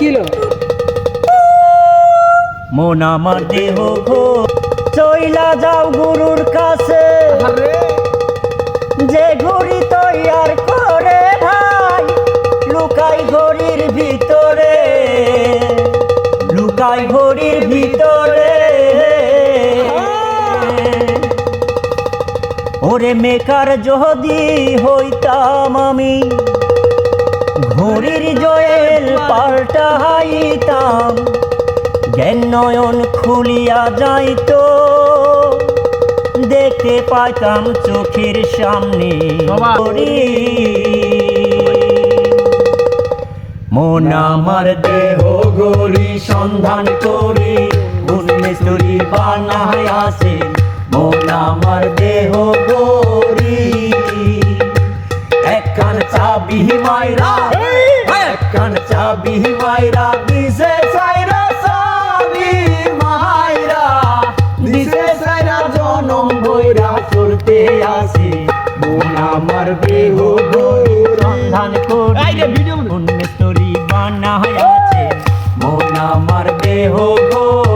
ছিল মন আমার দেহ গো চইলা যাও গুরুর কাছে যে ঘড়ি তৈয়ার করে ভাই লুকাই ঘড়ির ভিতরে লুকাই ঘড়ির ভিতরে ওরে মেকার যদি হইতাম আমি ঘড়ির জয়েল পাল্টাইতাম জ্ঞান নয়ন খুলিয়া যাইতো দেখতে পাইতাম চোখের সামনে ঘড়ি মন আমার দেহ ঘড়ি সন্ধান করি উন্মেষরি বানায় আসে মন আমার দেহ ঘড়ি একখান চাবি মাইরা একখান চাবি মাইরা দিছে সাইরা চাবি মাইরা দিছে সাইরা জনম বইরা চলতে আসি মন আমার দেহ ঘড়ি সন্ধান করি উন্মেষরি বানায় আছে মন আমার দেহ ঘড়ি